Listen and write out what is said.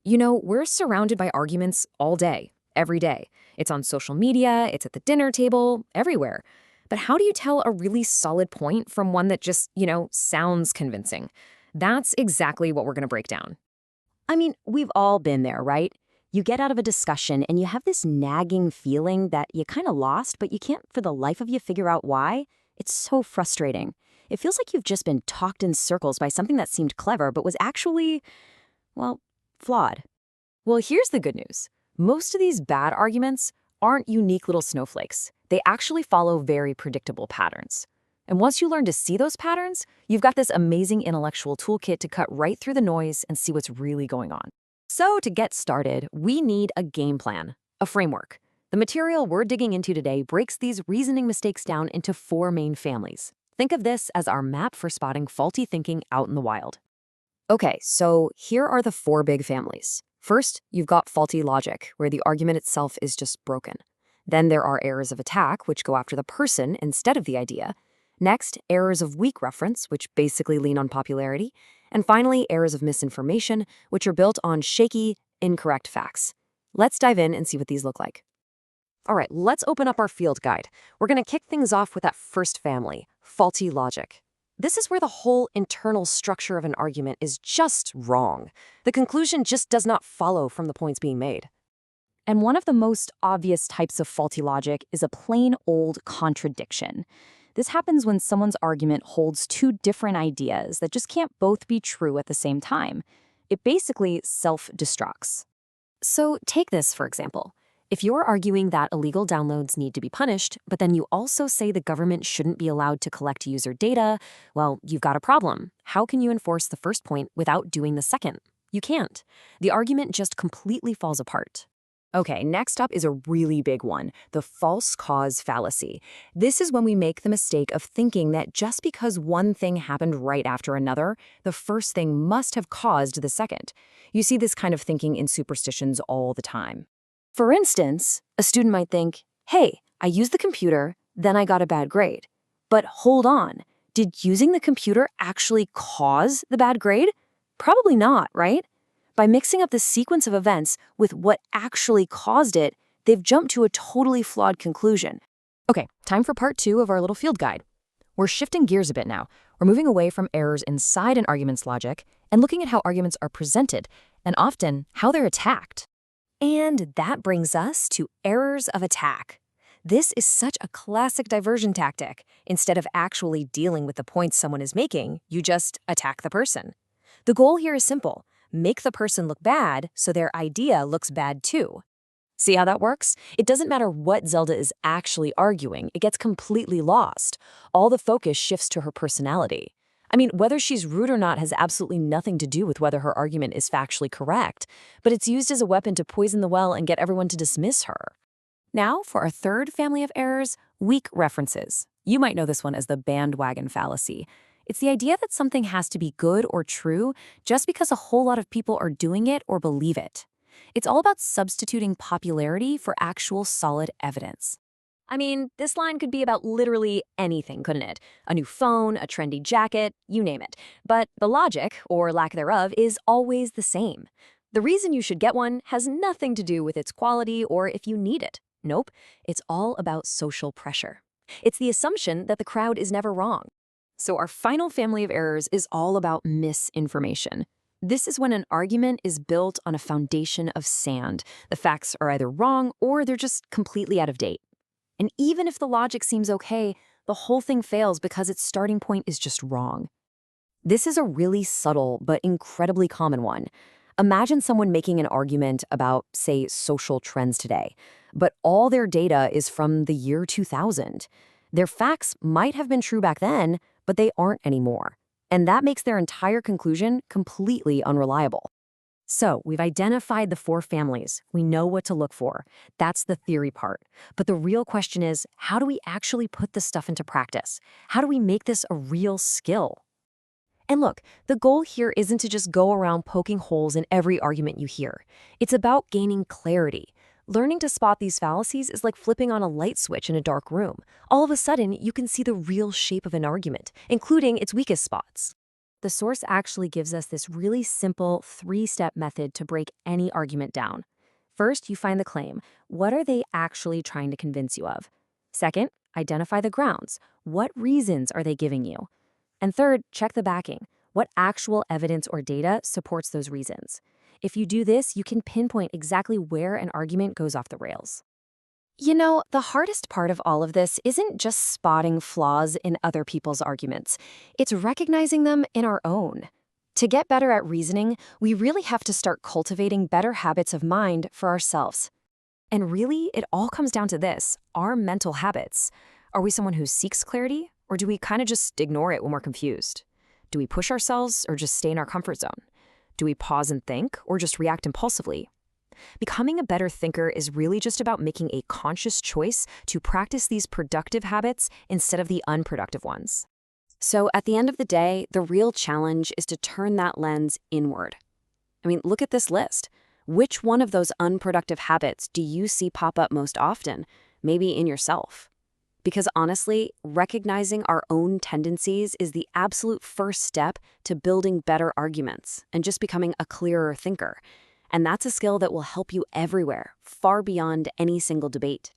We're surrounded by arguments all day, every day. It's on social media, it's at the dinner table, everywhere. But how do you tell a really solid point from one that just, sounds convincing? That's exactly what we're going to break down. I mean, we've all been there, right? You get out of a discussion and you have this nagging feeling that you kind of lost, but you can't for the life of you figure out why. It's so frustrating. It feels like you've just been talked in circles by something that seemed clever but was actually, well, flawed. Well, here's the good news. Most of these bad arguments aren't unique little snowflakes. They actually follow very predictable patterns. And once you learn to see those patterns, you've got this amazing intellectual toolkit to cut right through the noise and see what's really going on. So to get started, we need a game plan, a framework. The material we're digging into today breaks these reasoning mistakes down into 4 main families. Think of this as our map for spotting faulty thinking out in the wild. Okay, so here are the 4 big families. First, you've got faulty logic, where the argument itself is just broken. Then there are errors of attack, which go after the person instead of the idea. Next, errors of weak reference, which basically lean on popularity. And finally, errors of misinformation, which are built on shaky, incorrect facts. Let's dive in and see what these look like. All right, let's open up our field guide. We're going to kick things off with that first family, faulty logic. This is where the whole internal structure of an argument is just wrong. The conclusion just does not follow from the points being made. And one of the most obvious types of faulty logic is a plain old contradiction. This happens when someone's argument holds 2 different ideas that just can't both be true at the same time. It basically self-destructs. So take this, for example. If you're arguing that illegal downloads need to be punished, but then you also say the government shouldn't be allowed to collect user data, well, you've got a problem. How can you enforce the first point without doing the second? You can't. The argument just completely falls apart. Okay, next up is a really big one, the false cause fallacy. This is when we make the mistake of thinking that just because one thing happened right after another, the first thing must have caused the second. You see this kind of thinking in superstitions all the time. For instance, a student might think, hey, I used the computer, then I got a bad grade. But hold on, did using the computer actually cause the bad grade? Probably not, right? By mixing up the sequence of events with what actually caused it, they've jumped to a totally flawed conclusion. Okay, time for part 2 of our little field guide. We're shifting gears a bit now. We're moving away from errors inside an argument's logic and looking at how arguments are presented, and often how they're attacked. And that brings us to errors of attack. This is such a classic diversion tactic. Instead of actually dealing with the points someone is making, you just attack the person. The goal here is simple. Make the person look bad so their idea looks bad too. See how that works? It doesn't matter what Zelda is actually arguing, it gets completely lost. All the focus shifts to her personality. I mean, whether she's rude or not has absolutely nothing to do with whether her argument is factually correct, but it's used as a weapon to poison the well and get everyone to dismiss her. Now, for our third family of errors, weak references. You might know this one as the bandwagon fallacy. It's the idea that something has to be good or true just because a whole lot of people are doing it or believe it. It's all about substituting popularity for actual solid evidence. I mean, this line could be about literally anything, couldn't it? A new phone, a trendy jacket, you name it. But the logic, or lack thereof, is always the same. The reason you should get one has nothing to do with its quality or if you need it. Nope, it's all about social pressure. It's the assumption that the crowd is never wrong. So our final family of errors is all about misinformation. This is when an argument is built on a foundation of sand. The facts are either wrong or they're just completely out of date. And even if the logic seems okay, the whole thing fails because its starting point is just wrong. This is a really subtle but incredibly common one. Imagine someone making an argument about, say, social trends today, but all their data is from the year 2000. Their facts might have been true back then, but they aren't anymore. And that makes their entire conclusion completely unreliable. So we've identified the 4 families. We know what to look for. That's the theory part. But the real question is, how do we actually put this stuff into practice? How do we make this a real skill? And look, the goal here isn't to just go around poking holes in every argument you hear. It's about gaining clarity. Learning to spot these fallacies is like flipping on a light switch in a dark room. All of a sudden, you can see the real shape of an argument, including its weakest spots. The source actually gives us this really simple 3-step method to break any argument down. First, you find the claim. What are they actually trying to convince you of? Second, identify the grounds. What reasons are they giving you? And third, check the backing. What actual evidence or data supports those reasons? If you do this, you can pinpoint exactly where an argument goes off the rails. The hardest part of all of this isn't just spotting flaws in other people's arguments. It's recognizing them in our own. To get better at reasoning, we really have to start cultivating better habits of mind for ourselves. And really, it all comes down to this, our mental habits. Are we someone who seeks clarity, or do we kind of just ignore it when we're confused? Do we push ourselves or just stay in our comfort zone? Do we pause and think, or just react impulsively? Becoming a better thinker is really just about making a conscious choice to practice these productive habits instead of the unproductive ones. So at the end of the day, the real challenge is to turn that lens inward. Look at this list. Which one of those unproductive habits do you see pop up most often? Maybe in yourself. Because honestly, recognizing our own tendencies is the absolute first step to building better arguments and just becoming a clearer thinker. And that's a skill that will help you everywhere, far beyond any single debate.